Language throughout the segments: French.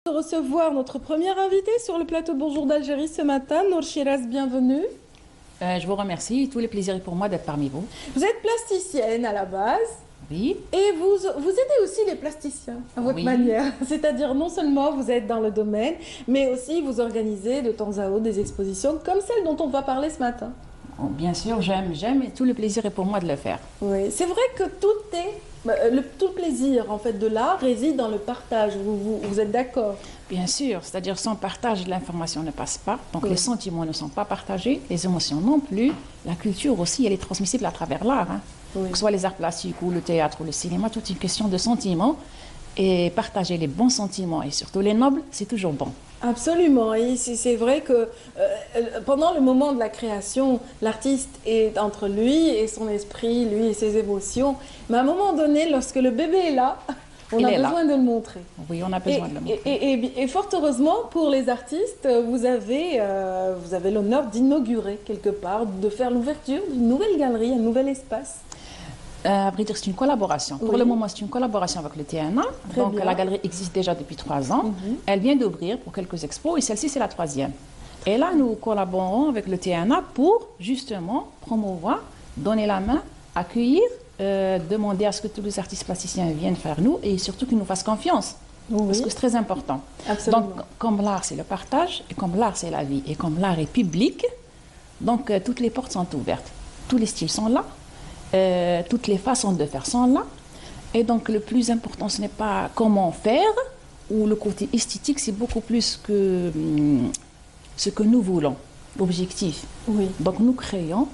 De recevoir notre première invitée sur le plateau Bonjour d'Algérie ce matin, Nour Chiraz, bienvenue. Je vous remercie. Tout le plaisir est pour moi d'être parmi vous. Vous êtes plasticienne à la base. Oui. Et vous aidez aussi les plasticiens à votre manière. C'est-à-dire non seulement vous êtes dans le domaine, mais aussi vous organisez de temps à autre des expositions comme celle dont on va parler ce matin. Oh, bien sûr, j'aime et tout le plaisir est pour moi de le faire. Oui, c'est vrai que tout le plaisir en fait de l'art réside dans le partage. Vous êtes d'accord? Bien sûr, c'est-à-dire sans partage, l'information ne passe pas. Donc les sentiments ne sont pas partagés, les émotions non plus. La culture aussi, elle est transmissible à travers l'art. Que ce soit les arts plastiques ou le théâtre ou le cinéma, toute une question de sentiments. Et partager les bons sentiments et surtout les nobles, c'est toujours bon. Absolument, et c'est vrai que pendant le moment de la création, l'artiste est entre lui et son esprit, lui et ses émotions. Mais à un moment donné, lorsque le bébé est là, on a besoin de le montrer. Oui, on a besoin de le montrer. Et fort heureusement, pour les artistes, vous avez l'honneur d'inaugurer quelque part, de faire l'ouverture d'une nouvelle galerie, un nouvel espace. À vrai dire, c'est une collaboration. Pour le moment, c'est une collaboration avec le TNA. Donc, la galerie existe déjà depuis 3 ans. Elle vient d'ouvrir pour quelques expos et celle-ci, c'est la 3e. Et là, nous collaborons avec le TNA pour justement promouvoir, donner la main, accueillir, demander à ce que tous les artistes plasticiens viennent faire nous et surtout qu'ils nous fassent confiance. Parce que c'est très important. Absolument. Donc, comme l'art, c'est le partage, et comme l'art, c'est la vie, et comme l'art est public, donc toutes les portes sont ouvertes. Tous les styles sont là. Toutes les façons de faire sont là. Et donc, le plus important, ce n'est pas comment faire, ou le côté esthétique, c'est beaucoup plus que ce que nous voulons, l'objectif. Donc, nous créons,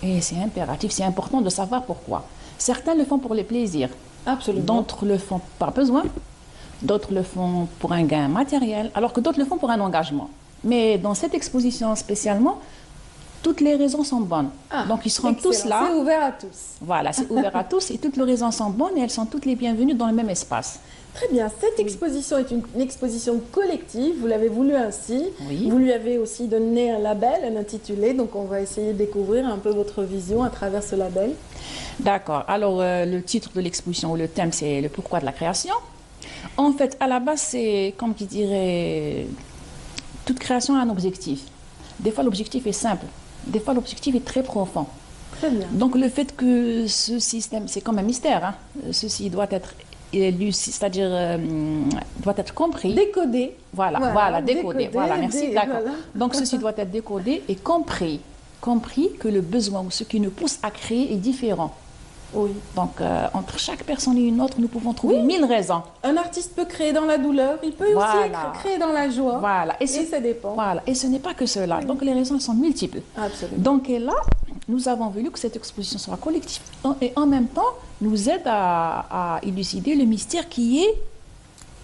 et c'est impératif, c'est important de savoir pourquoi. Certains le font pour le plaisir. Absolument. D'autres le font par besoin. D'autres le font pour un gain matériel, alors que d'autres le font pour un engagement. Mais dans cette exposition spécialement, toutes les raisons sont bonnes. Donc, ils seront tous là. C'est ouvert à tous. Voilà, c'est ouvert à tous et toutes les raisons sont bonnes et elles sont toutes les bienvenues dans le même espace. Très bien. Cette exposition est une exposition collective. Vous l'avez voulu ainsi. Vous lui avez aussi donné un label, un intitulé. Donc, on va essayer de découvrir un peu votre vision à travers ce label. D'accord. Alors, le titre de l'exposition ou le thème, c'est le pourquoi de la création. En fait, à la base, c'est, comme qui dirait, toute création a un objectif. Des fois, l'objectif est simple. Des fois, l'objectif est très profond. Très bien. Donc, le fait que ce système, c'est comme un mystère, ceci doit être lu, c'est-à-dire doit être compris. Décodé. Voilà, décodé. Voilà, merci, d'accord. Voilà. Donc, ceci doit être décodé et compris. Compris que le besoin ou ce qui nous pousse à créer est différent. Donc, entre chaque personne et une autre, nous pouvons trouver 1000 raisons. Un artiste peut créer dans la douleur, il peut aussi créer dans la joie. Voilà. Et ça dépend. Voilà. Et ce n'est pas que cela. Donc, les raisons sont multiples. Absolument. Donc, et là, nous avons voulu que cette exposition soit collective et en même temps nous aide à élucider le mystère qui est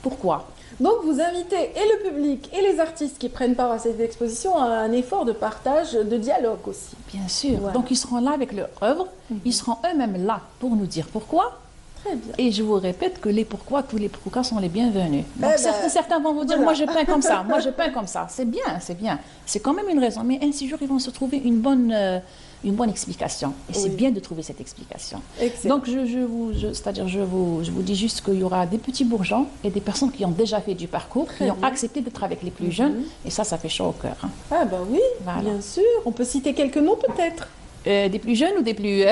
pourquoi. Donc, vous invitez et le public et les artistes qui prennent part à cette exposition à un effort de partage, de dialogue aussi. Bien sûr. Voilà. Donc, ils seront là avec leur œuvre. Ils seront eux-mêmes là pour nous dire pourquoi. Très bien. Et je vous répète que les pourquoi, tous les pourquoi sont les bienvenus. Donc, certains vont vous dire, moi, je peins comme ça. Moi, je peins comme ça. C'est bien, c'est bien. C'est quand même une raison. Mais un si jour, ils vont se trouver une bonne explication. Et c'est bien de trouver cette explication. Excellent. Donc, je vous dis juste qu'il y aura des petits bourgeons et des personnes qui ont déjà fait du parcours, qui ont accepté d'être avec les plus jeunes. Et ça fait chaud au cœur. Ah ben oui, bien sûr. On peut citer quelques noms peut-être. Des plus jeunes ou des plus...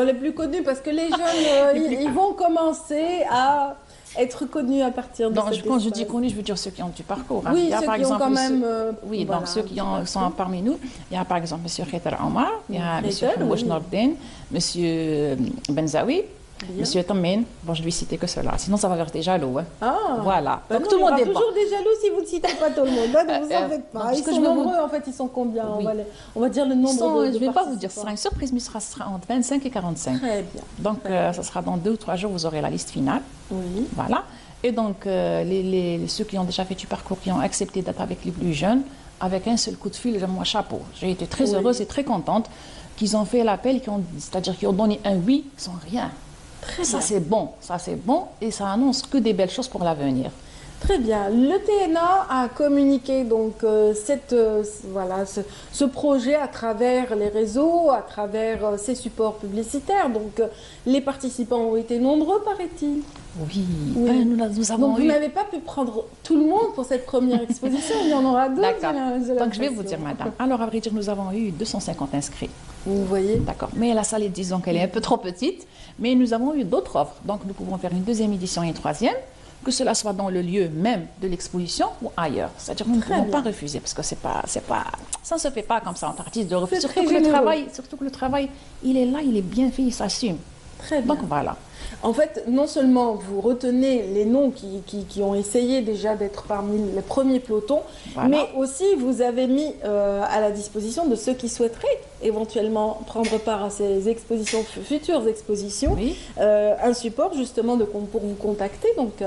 les plus connus, parce que les jeunes, ils vont commencer à être connus à partir de cette Quand je dis connus, je veux dire ceux qui ont du parcours. Oui, il y a, ceux par qui exemple, ont quand même... oui, donc ceux qui sont parmi nous. Il y a par exemple M. Kheter Omar, il y a M. Hamouch Nordin, M. Benzaoui, M. Tamin. Bon, je lui citer que cela, sinon ça va faire des jaloux. Voilà. Donc tout le monde est toujours des jaloux si vous ne citez pas tout le monde. Ne vous en faites pas. Ils sont nombreux, en fait, ils sont combien? On va dire le nombre de je ne vais pas vous dire, ce sera une surprise, mais ce sera entre 25 et 45. Très bien. Donc, ça sera dans 2 ou 3 jours, vous aurez la liste finale. Oui. Voilà. Et donc, ceux qui ont déjà fait du parcours, qui ont accepté d'être avec les plus jeunes, avec un seul coup de fil, moi, chapeau. J'ai été très heureuse et très contente qu'ils ont fait l'appel, c'est-à-dire qu'ils ont donné un oui sans rien. Ça, c'est bon. Ça, c'est bon et ça annonce que des belles choses pour l'avenir. Très bien. Le TNA a communiqué donc voilà, ce projet à travers les réseaux, à travers ses supports publicitaires. Donc les participants ont été nombreux, paraît-il. Oui, Oui. Ben, nous avons Donc vous eu... n'avez pas pu prendre tout le monde pour cette première exposition, il y en aura d'autres. D'accord. j'ai Donc je vais l'impression. vous dire, madame. Alors, à vrai dire, nous avons eu 250 inscrits. Vous voyez. D'accord. Mais la salle, disons qu'elle est un peu trop petite. Mais nous avons eu d'autres offres. Donc, nous pouvons faire une deuxième édition et une troisième, que cela soit dans le lieu même de l'exposition ou ailleurs. C'est-à-dire nous ne Très pouvons bien. pas refuser, parce que ça ne se fait pas comme ça en artiste de refuser. C'est Surtout très que, généreux. surtout que le travail, il est là, il est bien fait, il s'assume. Très bien. Donc voilà. En fait, non seulement vous retenez les noms qui ont essayé déjà d'être parmi les premiers pelotons, Voilà. mais aussi vous avez mis à la disposition de ceux qui souhaiteraient éventuellement prendre part à ces expositions, futures expositions, Oui. un support justement pour vous contacter. Donc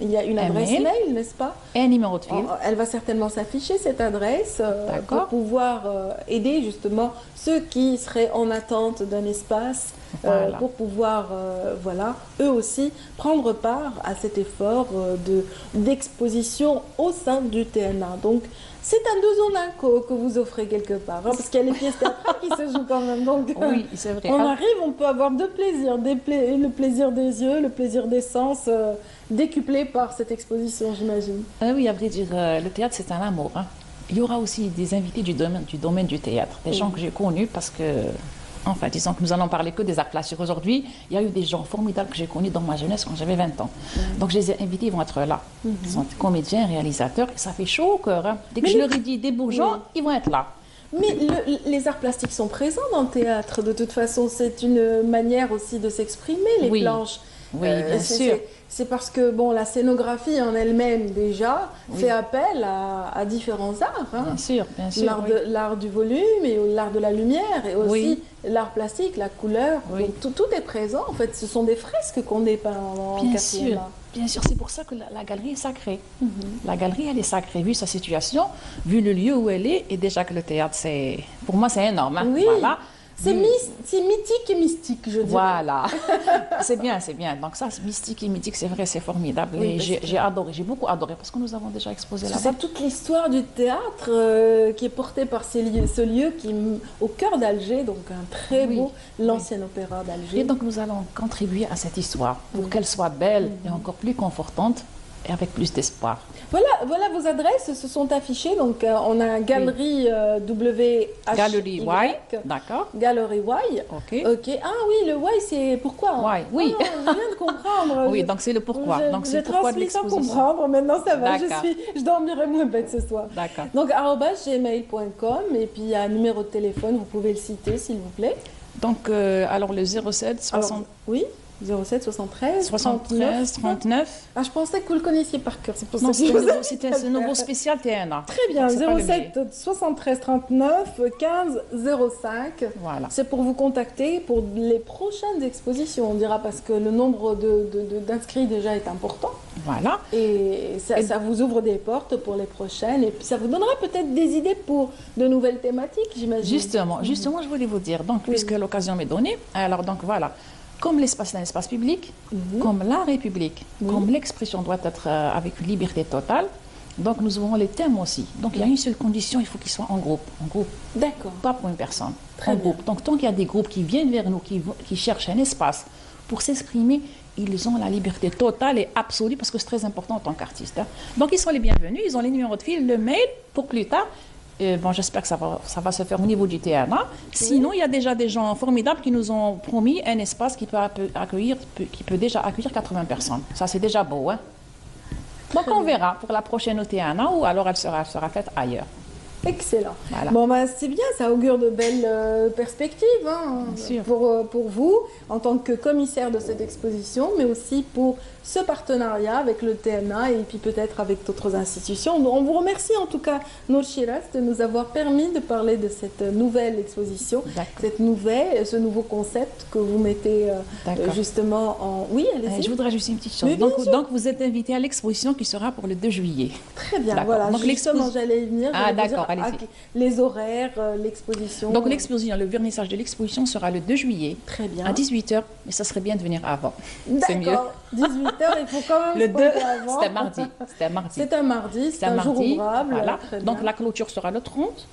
il y a une Un adresse mail. mail, n'est-ce pas? Et un numéro de fil. Elle va certainement s'afficher, cette adresse, pour D'accord. pouvoir aider justement ceux qui seraient en attente d'un espace, Voilà. pour pouvoir, voilà, eux aussi, prendre part à cet effort d'exposition au sein du TNA. Donc, c'est un deux en un que vous offrez quelque part, hein, parce qu'il y a les pièces théâtrales qui se jouent quand même. Donc, Oui, c'est vrai. on arrive, on peut avoir deux plaisirs, le plaisir des yeux, le plaisir des sens, décuplé par cette exposition, j'imagine. Oui, à vrai dire, le théâtre, c'est un amour. Hein. Il y aura aussi des invités du domaine du théâtre, des gens que j'ai connus parce que, enfin, disons que nous allons parler que des arts plastiques aujourd'hui. Il y a eu des gens formidables que j'ai connus dans ma jeunesse quand j'avais 20 ans. Donc, je les ai invités, ils vont être là. Ils sont comédiens, réalisateurs, et ça fait chaud au cœur. Hein. Dès que je leur ai dit des beaux gens, ils vont être là. Mais les arts plastiques sont présents dans le théâtre. De toute façon, c'est une manière aussi de s'exprimer, les Oui. planches. Oui, bien sûr. C'est parce que bon, la scénographie en elle-même déjà fait appel à différents arts. Hein. Bien sûr, bien sûr. Oui. L'art du volume et l'art de la lumière et aussi Oui. l'art plastique, la couleur. Oui. Donc, tout est présent. En fait, ce sont des fresques qu'on dépeint en Bien quatrième sûr, art. bien sûr, c'est pour ça que la galerie est sacrée. La galerie, elle est sacrée, vu sa situation, vu le lieu où elle est, et déjà que le théâtre, pour moi, c'est énorme. Hein. Oui. Voilà. C'est mythique et mystique, je dirais. Voilà, c'est bien, c'est bien. Donc ça, mystique et mythique, c'est vrai, c'est formidable. Oui, et parce j'ai adoré, j'ai beaucoup adoré, parce que nous avons déjà exposé là-bas. C'est toute l'histoire du théâtre qui est portée par ce lieu qui est au cœur d'Alger, donc un très Oui, beau, l'ancien opéra d'Alger. Et donc nous allons contribuer à cette histoire pour qu'elle soit belle et encore plus confortante et avec plus d'espoir. Voilà vos adresses se sont affichées. Donc on a Galerie WHY. Galerie Y, d'accord. Galerie Y. Ok. Ok. Ah oui, le Y, c'est pourquoi? Y, oui. Ah, je viens de comprendre. Oui, donc c'est le pourquoi. Donc c'est J'ai le pourquoi de transmis sans l'exposition. comprendre. Maintenant, ça va. D'accord. Je dormirai moins bête ce soir. D'accord. Donc @gmail.com et puis il y a un numéro de téléphone. Vous pouvez le citer, s'il vous plaît. Donc, alors le 07 60, Alors, oui. 07 73 73 39. Ah, je pensais que vous le connaissiez par cœur. C'est pour ça Non, que je vous ai c'était un nouveau spécial TNA. Très bien, Donc, c'est pas le 07 73 39 15 05. Voilà. C'est pour vous contacter pour les prochaines expositions, on dira, parce que le nombre d'inscrits déjà est important. Voilà. Et ça vous ouvre des portes pour les prochaines. Et puis ça vous donnera peut-être des idées pour de nouvelles thématiques, j'imagine. Justement, je voulais vous dire, donc, puisque l'occasion m'est donnée, alors donc voilà, comme l'espace est un espace public, comme l'art est public, comme l'expression doit être avec une liberté totale, donc nous avons les thèmes aussi. Donc il y a une seule condition, il faut qu'ils soient en groupe. D'accord. Pas pour une personne, Très en bien. groupe. Donc tant qu'il y a des groupes qui viennent vers nous, qui cherchent un espace pour s'exprimer, ils ont la liberté totale et absolue, parce que c'est très important en tant qu'artiste. Hein. Donc ils sont les bienvenus, ils ont les numéros de fil, le mail pour plus tard. Bon, j'espère que ça va se faire au niveau du TNA. Sinon, il y a déjà des gens formidables qui nous ont promis un espace qui peut déjà accueillir 80 personnes. Ça, c'est déjà beau. Hein? Donc, on verra pour la prochaine au TNA ou alors elle sera faite ailleurs. Excellent. Voilà. Bon, ben, c'est bien, ça augure de belles perspectives hein, Bien sûr. pour vous, en tant que commissaire de cette exposition, mais aussi pour ce partenariat avec le TNA et puis peut-être avec d'autres institutions. On vous remercie en tout cas, Nour Shiraz, de nous avoir permis de parler de cette nouvelle exposition, ce nouveau concept que vous mettez justement en... Oui, allez-y. Je voudrais juste une petite chose. Mais bien sûr. Donc, vous êtes invité à l'exposition qui sera pour le 2 juillet. Très bien, D'accord. voilà. Donc, Justement, j'allais y venir. Ah, j'allais vous d'accord. dire allez-y. Les horaires, l'exposition. Donc l'exposition, le vernissage de l'exposition sera le 2 juillet. Très bien. À 18 h, mais ça serait bien de venir avant. C'est mieux. D'accord. 18 h, il faut quand même Le 2, avant. c'est un mardi. C'est un mardi. C'est un mardi, c'est un jour ouvrable. Voilà. Très Donc bien. la clôture sera le 30.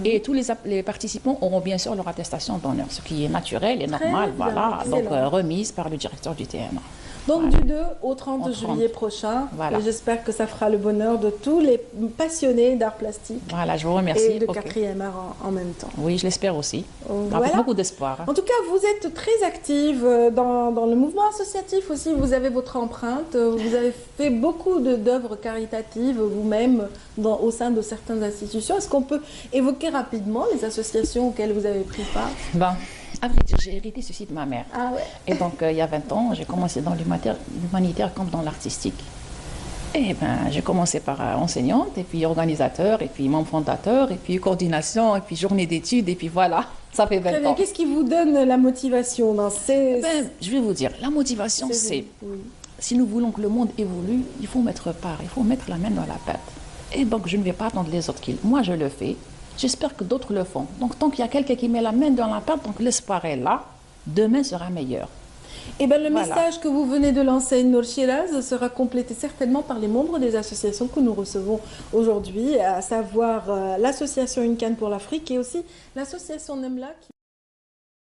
Et tous les participants auront bien sûr leur attestation d'honneur, ce qui est naturel et normal. bien, Voilà. excellent. Donc remise par le directeur du TNA. Donc Voilà. du 2 au 30 juillet prochain, Voilà. et j'espère que ça fera le bonheur de tous les passionnés d'art plastique Voilà, je vous remercie. et de Ok. 4e art en même temps. Oui, je l'espère aussi. Avec Voilà. beaucoup d'espoir. En tout cas, vous êtes très active dans le mouvement associatif aussi. Vous avez votre empreinte. Vous avez fait beaucoup d'œuvres caritatives vous-même au sein de certaines institutions. Est-ce qu'on peut évoquer rapidement les associations auxquelles vous avez pris part? Bon, à vrai dire, j'ai hérité ceci de ma mère. Ah ouais. Et donc, il y a 20 ans, j'ai commencé dans l'humanitaire comme dans l'artistique. Et ben, j'ai commencé par enseignante, et puis organisateur, et puis membre fondateur, et puis coordination, et puis journée d'études, et puis voilà, ça fait 20 Très bien. ans. Qu'est-ce qui vous donne la motivation dans ces... Ben, je vais vous dire, la motivation, c'est, Oui. si nous voulons que le monde évolue, il faut mettre part, il faut mettre la main dans la pâte. Et donc, je ne vais pas attendre les autres qui... Moi, je le fais. J'espère que d'autres le font. Donc, tant qu'il y a quelqu'un qui met la main dans la pâte, donc l'espoir est là, demain sera meilleur. Eh bien, le Voilà. message que vous venez de lancer, Nour Shiraz, sera complété certainement par les membres des associations que nous recevons aujourd'hui, à savoir l'association Une Canne pour l'Afrique et aussi l'association Nemla.